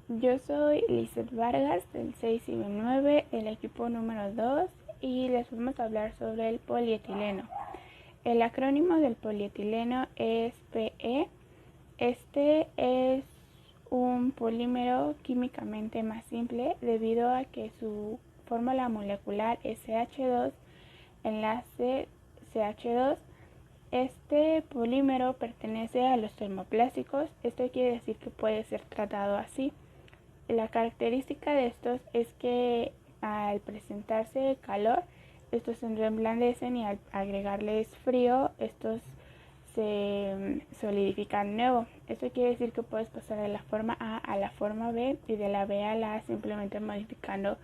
Yo soy Lizeth Vargas del 6 y 9 del equipo número 2 y les vamos a hablar sobre el polietileno. El acrónimo del polietileno es PE. Este es un polímero químicamente más simple debido a que su fórmula molecular es CH2, enlace CH2. Este polímero pertenece a los termoplásticos. Esto quiere decir que puede ser tratado así. La característica de estos es que al presentarse calor, estos se reblandecen y al agregarles frío, estos se solidifican de nuevo. Esto quiere decir que puedes pasar de la forma A a la forma B y de la B a la A simplemente modificando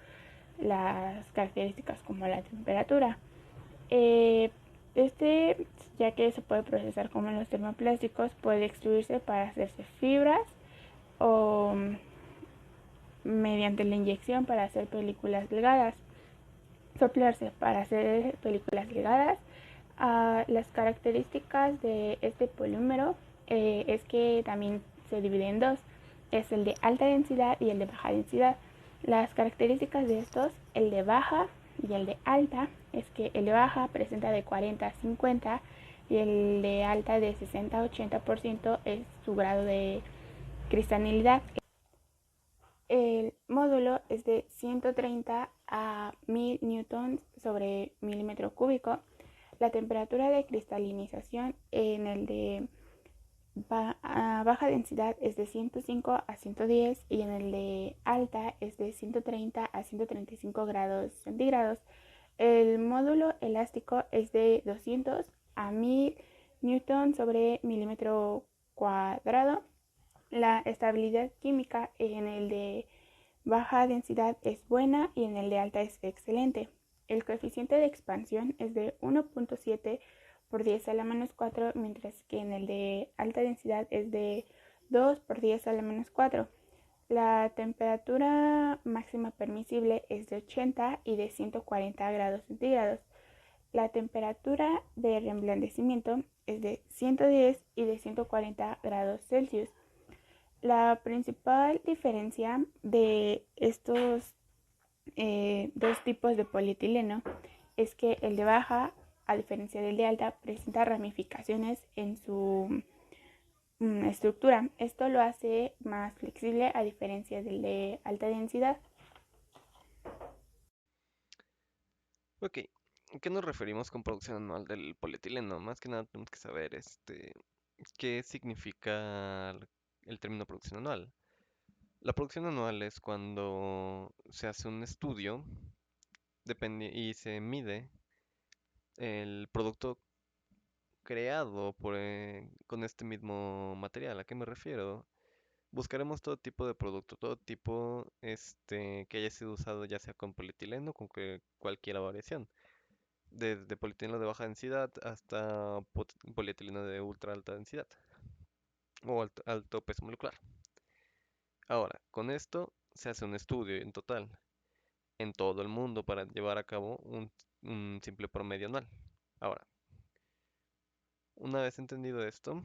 las características como la temperatura. Eh, este, ya que se puede procesar como en los termoplásticos, puede extruirse para hacerse fibras o mediante la inyección para hacer películas delgadas, soplarse para hacer películas delgadas. Las características de este polímero es que también se divide en dos, es el de alta densidad y el de baja densidad. Las características de estos, el de baja y el de alta, es que el de baja presenta de 40 a 50 y el de alta de 60 a 80% es su grado de cristalinidad. El módulo es de 130 a 1000 newtons sobre milímetro cúbico. La temperatura de cristalinización en el de baja densidad es de 105 a 110 y en el de alta es de 130 a 135 grados centígrados. El módulo elástico es de 200 a 1000 newtons sobre milímetro cuadrado. La estabilidad química en el de baja densidad es buena y en el de alta es excelente. El coeficiente de expansión es de 1.7 por 10 a la menos 4, mientras que en el de alta densidad es de 2 por 10 a la menos 4. La temperatura máxima permisible es de 80 y de 140 grados centígrados. La temperatura de reblandecimiento es de 110 y de 140 grados Celsius. La principal diferencia de estos dos tipos de polietileno es que el de baja, a diferencia del de alta, presenta ramificaciones en su estructura. Esto lo hace más flexible a diferencia del de alta densidad. Ok, ¿a qué nos referimos con producción anual del polietileno? Más que nada tenemos que saber qué significa el término producción anual. La producción anual es cuando se hace un estudio y se mide el producto creado con este mismo material. ¿A qué me refiero? Buscaremos todo tipo de producto, todo tipo que haya sido usado ya sea con polietileno o con cualquier variación. Desde polietileno de baja densidad hasta polietileno de ultra alta densidad o alto peso molecular. Ahora, con esto se hace un estudio en total en todo el mundo para llevar a cabo un simple promedio anual. Ahora, una vez entendido esto,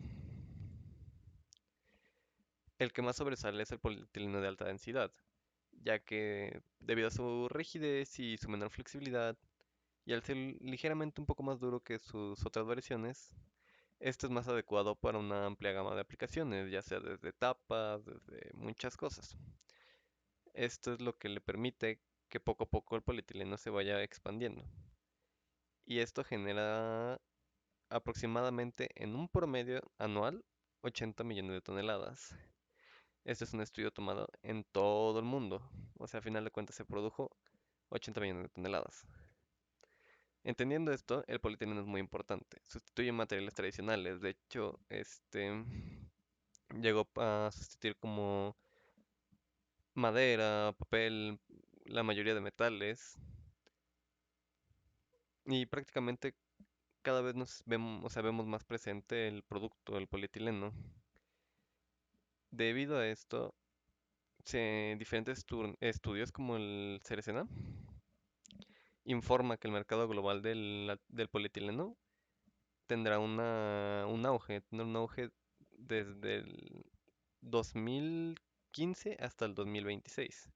el que más sobresale es el polietileno de alta densidad, ya que debido a su rigidez y su menor flexibilidad, y al ser ligeramente un poco más duro que sus otras variaciones, este es más adecuado para una amplia gama de aplicaciones, ya sea desde tapas, desde muchas cosas. Esto es lo que le permite que poco a poco el polietileno se vaya expandiendo. Y esto genera aproximadamente en un promedio anual 80 millones de toneladas. Este es un estudio tomado en todo el mundo. O sea, a final de cuentas se produjo 80 millones de toneladas. Entendiendo esto, el polietileno es muy importante. Sustituye materiales tradicionales. De hecho, llegó a sustituir como madera, papel, la mayoría de metales. Y prácticamente cada vez nos vemos, o sea, vemos más presente el producto, el polietileno. Debido a esto, diferentes estudios como el Cerecena informa que el mercado global del polietileno tendrá un auge desde el 2015 2015 hasta el 2026,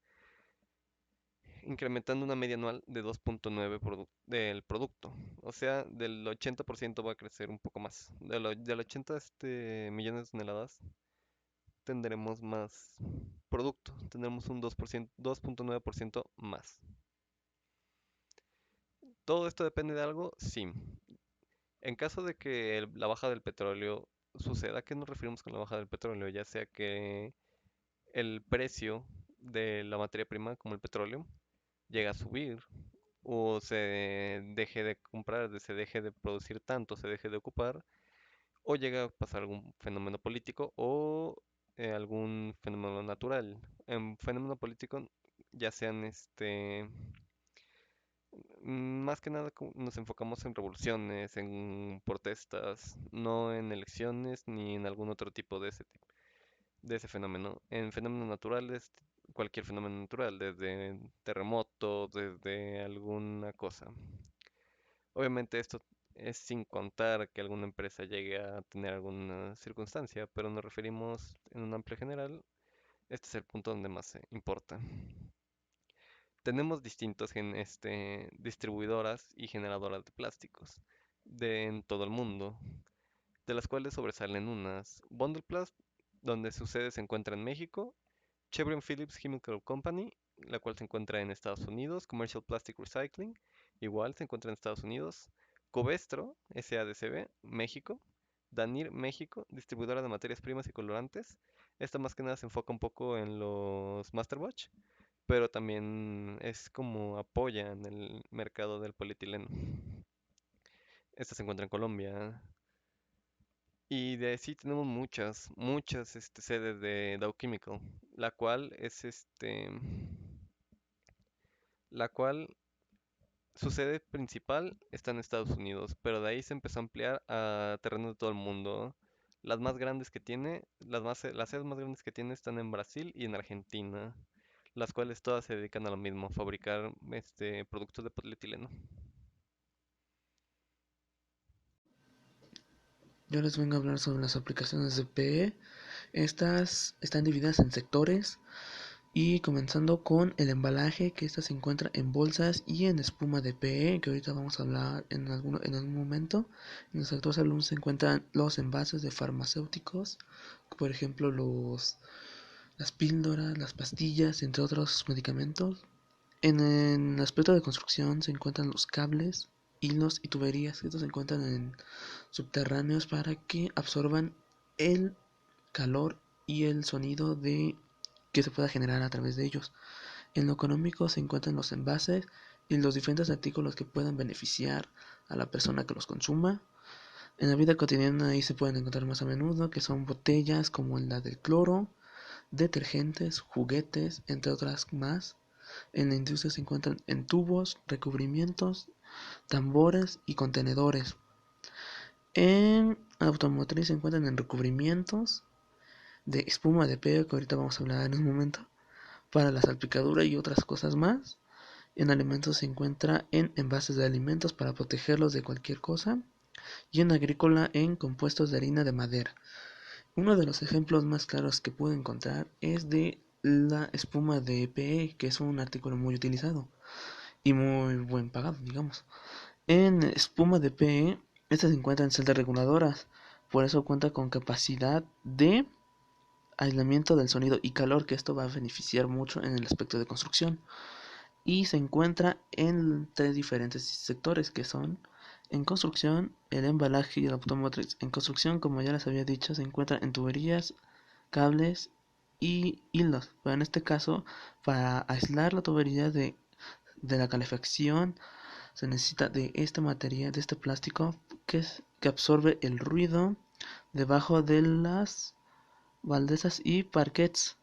incrementando una media anual de 2.9 del producto. O sea, del 80% va a crecer un poco más. Del 80 millones de toneladas tendremos más producto, tendremos un 2%, 2.9% más. ¿Todo esto depende de algo? Sí. En caso de que la baja del petróleo suceda, ¿a qué nos referimos con la baja del petróleo? Ya sea que el precio de la materia prima, como el petróleo, llega a subir o se deje de comprar, se deje de producir tanto, se deje de ocupar, o llega a pasar algún fenómeno político o algún fenómeno natural. En fenómeno político, ya sean más que nada nos enfocamos en revoluciones, en protestas, no en elecciones ni en algún otro tipo de ese tipo, de ese fenómeno. En fenómenos naturales, cualquier fenómeno natural, desde terremotos, desde alguna cosa. Obviamente esto es sin contar que alguna empresa llegue a tener alguna circunstancia, pero nos referimos en un amplio general. Este es el punto donde más importa. Tenemos distintos distribuidoras y generadoras de plásticos en todo el mundo, de las cuales sobresalen unas Bundle Plast, donde su sede se encuentra en México, Chevron Phillips Chemical Company, la cual se encuentra en Estados Unidos, Commercial Plastic Recycling, igual se encuentra en Estados Unidos, Covestro, SADCB, México, Danir, México, distribuidora de materias primas y colorantes. Esta más que nada se enfoca un poco en los Masterbatch, pero también es como apoya en el mercado del polietileno. Esta se encuentra en Colombia. Y de sí tenemos muchas sedes de Dow Chemical, la cual es la cual su sede principal está en Estados Unidos, pero de ahí se empezó a ampliar a terrenos de todo el mundo. Las más grandes que tiene, las sedes más grandes que tiene están en Brasil y en Argentina, las cuales todas se dedican a lo mismo, fabricar productos de polietileno. Yo les vengo a hablar sobre las aplicaciones de PE. Estas están divididas en sectores y comenzando con el embalaje, que esta se encuentra en bolsas y en espuma de PE, que ahorita vamos a hablar en algún momento. En el sector salud se encuentran los envases de farmacéuticos, por ejemplo las píldoras, las pastillas, entre otros medicamentos. En el aspecto de construcción se encuentran los cables, hilos y tuberías, que estos se encuentran en subterráneos para que absorban el calor y el sonido que se pueda generar a través de ellos. En lo económico se encuentran los envases y los diferentes artículos que puedan beneficiar a la persona que los consuma. En la vida cotidiana ahí se pueden encontrar más a menudo, que son botellas como la del cloro, detergentes, juguetes, entre otras más. En la industria se encuentran en tubos, recubrimientos, tambores y contenedores. En automotriz se encuentran en recubrimientos de espuma de pego, que ahorita vamos a hablar en un momento, para la salpicadura y otras cosas más. En alimentos se encuentra en envases de alimentos para protegerlos de cualquier cosa. Y en agrícola en compuestos de harina de madera. Uno de los ejemplos más claros que pude encontrar es de la espuma de EPE, que es un artículo muy utilizado y muy buen pagado, digamos. En espuma de PE, esta se encuentra en celdas reguladoras, por eso cuenta con capacidad de aislamiento del sonido y calor, que esto va a beneficiar mucho en el aspecto de construcción. Y se encuentra en tres diferentes sectores, que son en construcción, el embalaje y el automotriz. En construcción, como ya les había dicho, se encuentra en tuberías, cables y hilos. Pero en este caso, para aislar la tubería de la calefacción, se necesita de este material, de este plástico, que absorbe el ruido debajo de las baldosas y parquets.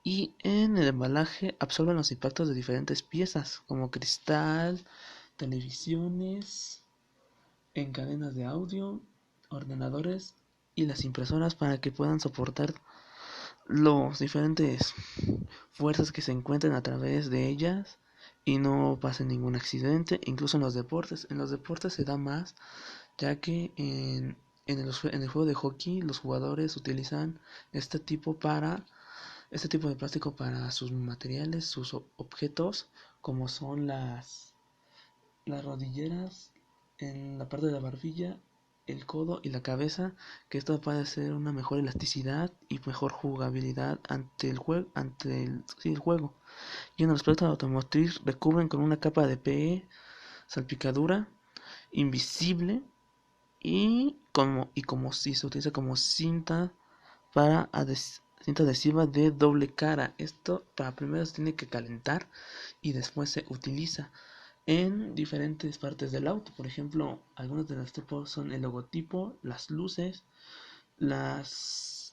Y en el embalaje absorben los impactos de diferentes piezas, como cristal, televisiones, en cadenas de audio, ordenadores y las impresoras, para que puedan soportar los diferentes fuerzas que se encuentren a través de ellas y no pase ningún accidente. Incluso en los deportes se da más, ya que en el juego de hockey los jugadores utilizan este tipo para este tipo de plástico para sus materiales, sus objetos, como son las rodilleras en la parte de la barbilla, el codo y la cabeza, que esto puede ser una mejor elasticidad y mejor jugabilidad ante el juego, el juego. Y en el aspecto automotriz recubren con una capa de PE salpicadura invisible y como si se utiliza como cinta para cinta adhesiva de doble cara. Esto para primero se tiene que calentar y después se utiliza en diferentes partes del auto. Por ejemplo, algunos de los tipos son el logotipo, las luces, las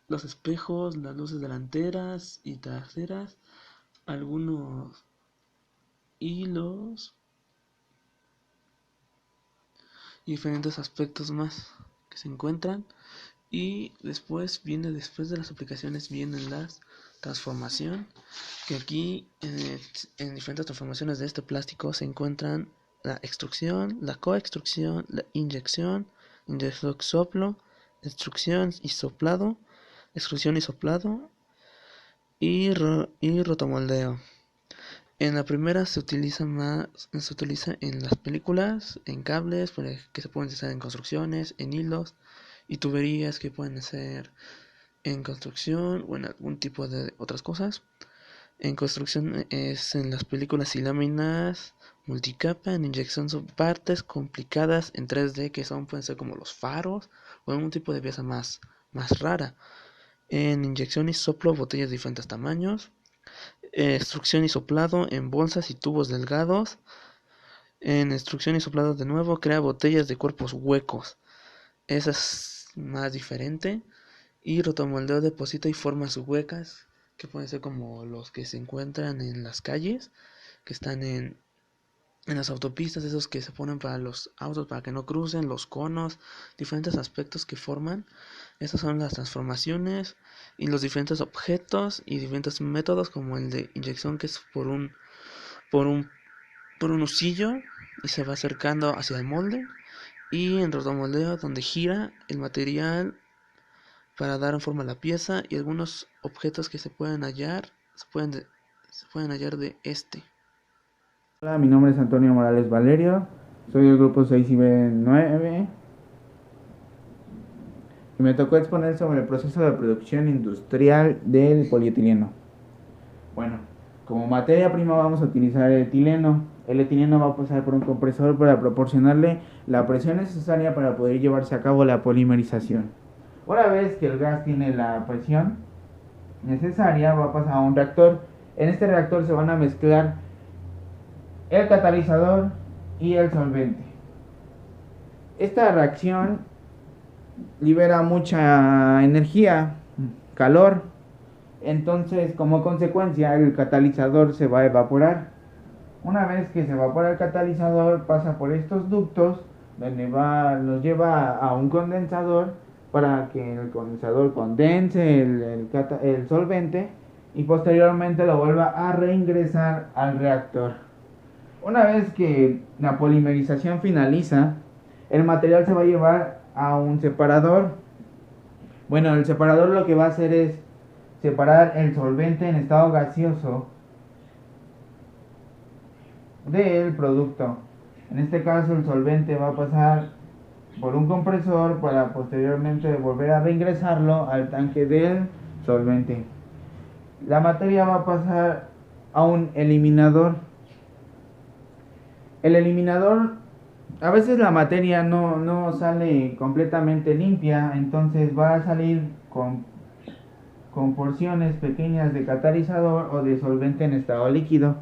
los espejos, las luces delanteras y traseras, algunos hilos y diferentes aspectos más que se encuentran. Y después de las aplicaciones vienen las transformación, que aquí en diferentes transformaciones de este plástico se encuentran la extrusión, la coextrusión, la inyección soplo, extrusión y soplado, extrusión y soplado y rotomoldeo. En la primera se utiliza en las películas, en cables que se pueden utilizar en construcciones, en hilos y tuberías que pueden ser en construcción o en algún tipo de otras cosas. En construcción es en las películas y láminas multicapa. En inyección son partes complicadas en 3D que pueden ser como los faros o algún tipo de pieza más rara. En inyección y soplo, botellas de diferentes tamaños. Extrusión y soplado en bolsas y tubos delgados. En extrusión y soplado de nuevo crea botellas de cuerpos huecos. Esa es más diferente. Y rotomoldeo deposita y formas huecas que pueden ser como los que se encuentran en las calles, que están en las autopistas, esos que se ponen para los autos para que no crucen, los conos, diferentes aspectos que forman. Estas son las transformaciones y los diferentes objetos y diferentes métodos, como el de inyección, que es por un husillo y se va acercando hacia el molde, y en rotomoldeo donde gira el material para dar forma a la pieza, y algunos objetos que se pueden hallar de este. Hola, mi nombre es Antonio Morales Valerio, soy del grupo 6 y B9 y me tocó exponer sobre el proceso de producción industrial del polietileno. Bueno, como materia prima vamos a utilizar el etileno. El etileno va a pasar por un compresor para proporcionarle la presión necesaria para poder llevarse a cabo la polimerización. Una vez que el gas tiene la presión necesaria, va a pasar a un reactor. En este reactor se van a mezclar el catalizador y el solvente. Esta reacción libera mucha energía, calor. Entonces, como consecuencia, el catalizador se va a evaporar. Una vez que se evapora el catalizador, pasa por estos ductos donde los lleva a un condensador para que el condensador condense el solvente y posteriormente lo vuelva a reingresar al reactor. Una vez que la polimerización finaliza, el material se va a llevar a un separador. Bueno, el separador lo que va a hacer es separar el solvente en estado gaseoso del producto. En este caso, el solvente va a pasar por un compresor para posteriormente volver a reingresarlo al tanque del solvente. La materia va a pasar a un eliminador. El eliminador, a veces la materia no sale completamente limpia, entonces va a salir con porciones pequeñas de catalizador o de solvente en estado líquido.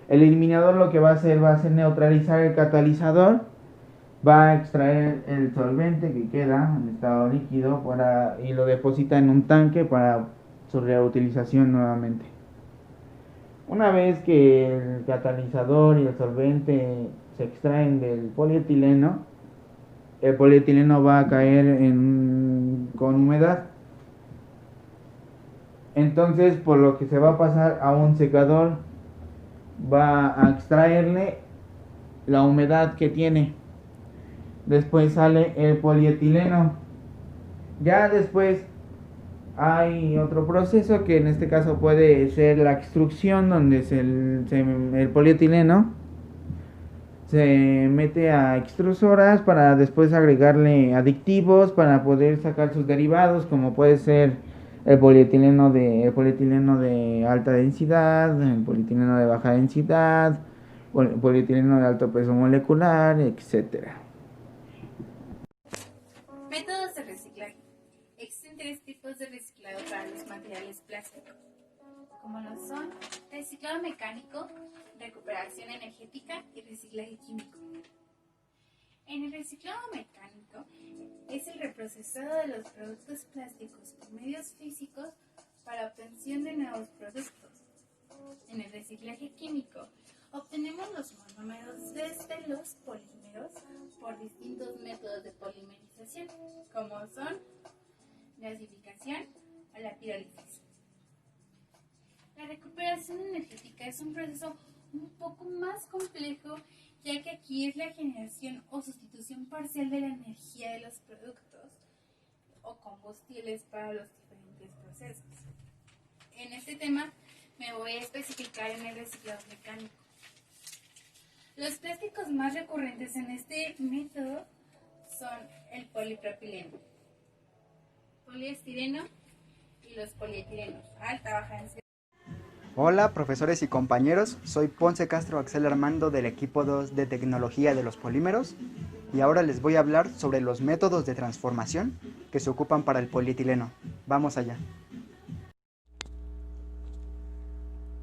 El eliminador lo que va a hacer neutralizar el catalizador, va a extraer el solvente que queda en estado líquido y lo deposita en un tanque para su reutilización nuevamente. Una vez que el catalizador y el solvente se extraen del polietileno, el polietileno va a caer con humedad. Entonces, por lo que se va a pasar a un secador, va a extraerle la humedad que tiene. Después sale el polietileno. Ya después Hay otro proceso que en este caso puede ser la extrusión, donde el polietileno se mete a extrusoras para después agregarle aditivos para poder sacar sus derivados, como puede ser el polietileno de alta densidad, el polietileno de baja densidad, polietileno de alto peso molecular, etcétera. Métodos de reciclaje. Existen 3 tipos de reciclado para los materiales plásticos, como lo son reciclado mecánico, recuperación energética y reciclaje químico. En el reciclado mecánico es el reprocesado de los productos plásticos por medios físicos para obtención de nuevos productos. En el reciclaje químico obtenemos los monómeros desde los polímeros por distintos métodos de polimerización, como son gasificación o la pirólisis. La recuperación energética es un proceso un poco más complejo, ya que aquí es la generación o sustitución parcial de la energía de los productos o combustibles para los diferentes procesos. En este tema me voy a especificar en el reciclado mecánico. Los plásticos más recurrentes en este método son el polipropileno, poliestireno y los polietilenos, alta, baja densidad. Hola profesores y compañeros, soy Ponce Castro Axel Armando del equipo 2 de Tecnología de los Polímeros y ahora les voy a hablar sobre los métodos de transformación que se ocupan para el polietileno. Vamos allá.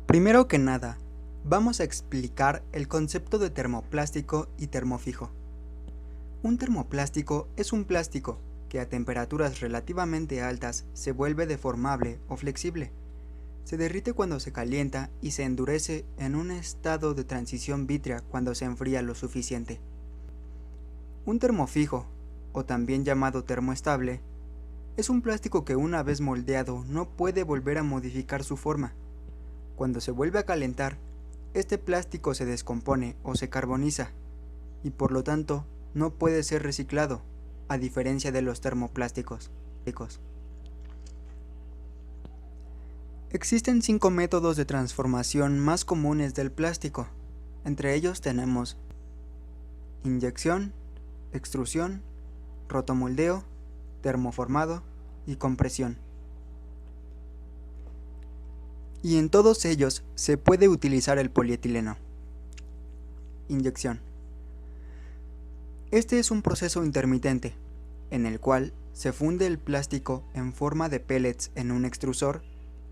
Primero que nada, vamos a explicar el concepto de termoplástico y termofijo. Un termoplástico es un plástico que a temperaturas relativamente altas se vuelve deformable o flexible. Se derrite cuando se calienta y se endurece en un estado de transición vítrea cuando se enfría lo suficiente. Un termofijo, o también llamado termoestable, es un plástico que una vez moldeado no puede volver a modificar su forma. Cuando se vuelve a calentar, este plástico se descompone o se carboniza, y por lo tanto no puede ser reciclado, a diferencia de los termoplásticos. Existen 5 métodos de transformación más comunes del plástico. Entre ellos tenemos inyección, extrusión, rotomoldeo, termoformado y compresión. Y en todos ellos se puede utilizar el polietileno. Inyección. Este es un proceso intermitente, en el cual se funde el plástico en forma de pellets en un extrusor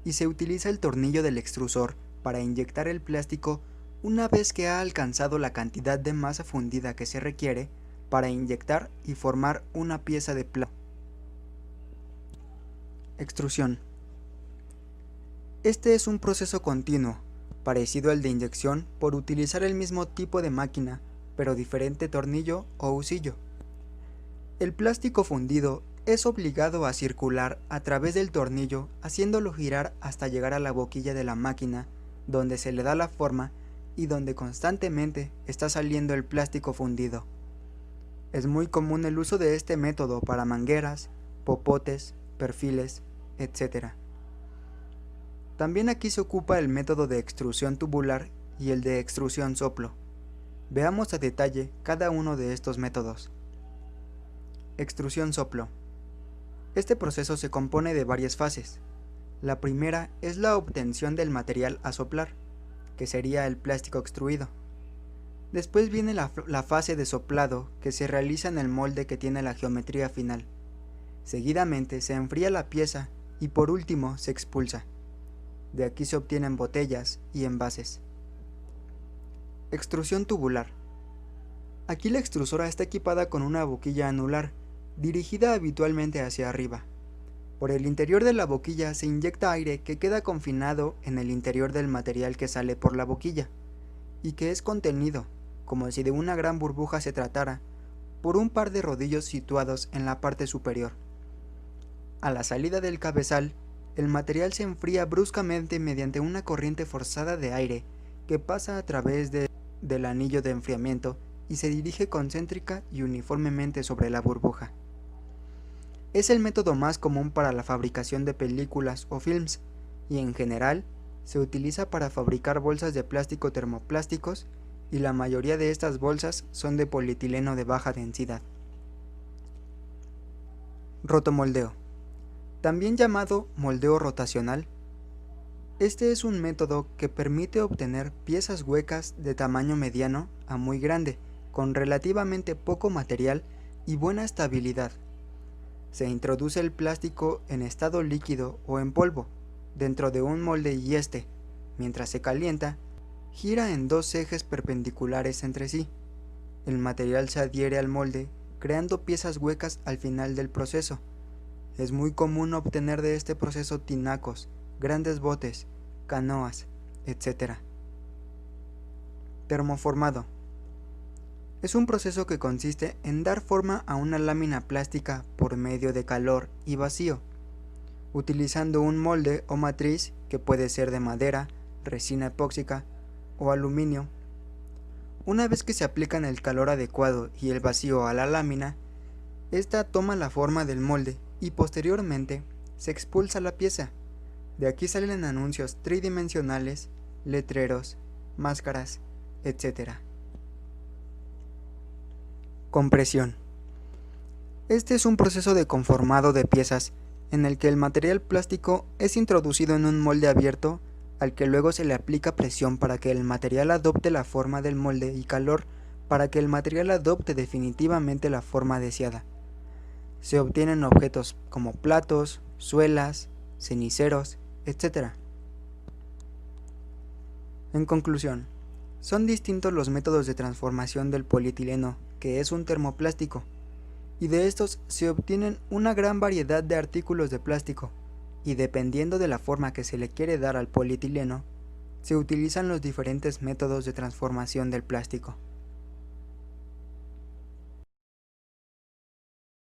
y se utiliza el tornillo del extrusor para inyectar el plástico una vez que ha alcanzado la cantidad de masa fundida que se requiere para inyectar y formar una pieza de plástico. Extrusión. Este es un proceso continuo, parecido al de inyección por utilizar el mismo tipo de máquina, pero diferente tornillo o husillo. El plástico fundido es obligado a circular a través del tornillo, haciéndolo girar hasta llegar a la boquilla de la máquina, donde se le da la forma y donde constantemente está saliendo el plástico fundido. Es muy común el uso de este método para mangueras, popotes, perfiles, etc. También aquí se ocupa el método de extrusión tubular y el de extrusión soplo. Veamos a detalle cada uno de estos métodos. Extrusión soplo. Este proceso se compone de varias fases. La primera es la obtención del material a soplar, que sería el plástico extruido. Después viene la fase de soplado, que se realiza en el molde que tiene la geometría final. Seguidamente se enfría la pieza y por último se expulsa. De aquí se obtienen botellas y envases. Extrusión tubular. Aquí la extrusora está equipada con una boquilla anular, dirigida habitualmente hacia arriba. Por el interior de la boquilla se inyecta aire que queda confinado en el interior del material que sale por la boquilla, y que es contenido, como si de una gran burbuja se tratara, por un par de rodillos situados en la parte superior. A la salida del cabezal, el material se enfría bruscamente mediante una corriente forzada de aire que pasa a través del anillo de enfriamiento y se dirige concéntrica y uniformemente sobre la burbuja. Es el método más común para la fabricación de películas o films y en general se utiliza para fabricar bolsas de plástico termoplásticos y la mayoría de estas bolsas son de polietileno de baja densidad. Rotomoldeo, también llamado moldeo rotacional. Este es un método que permite obtener piezas huecas de tamaño mediano a muy grande, con relativamente poco material y buena estabilidad. Se introduce el plástico en estado líquido o en polvo dentro de un molde y mientras se calienta, gira en dos ejes perpendiculares entre sí. El material se adhiere al molde, creando piezas huecas al final del proceso. Es muy común obtener de este proceso tinacos, grandes botes, canoas, etc. Termoformado. Es un proceso que consiste en dar forma a una lámina plástica por medio de calor y vacío, utilizando un molde o matriz que puede ser de madera, resina epóxica o aluminio. Una vez que se aplican el calor adecuado y el vacío a la lámina, esta toma la forma del molde y posteriormente se expulsa la pieza. De aquí salen anuncios tridimensionales, letreros, máscaras, etc. Compresión. Este es un proceso de conformado de piezas en el que el material plástico es introducido en un molde abierto al que luego se le aplica presión para que el material adopte la forma del molde y calor para que el material adopte definitivamente la forma deseada. Se obtienen objetos como platos, suelas, ceniceros, etc. En conclusión, son distintos los métodos de transformación del polietileno, que es un termoplástico, y de estos se obtienen una gran variedad de artículos de plástico, y dependiendo de la forma que se le quiere dar al polietileno, se utilizan los diferentes métodos de transformación del plástico.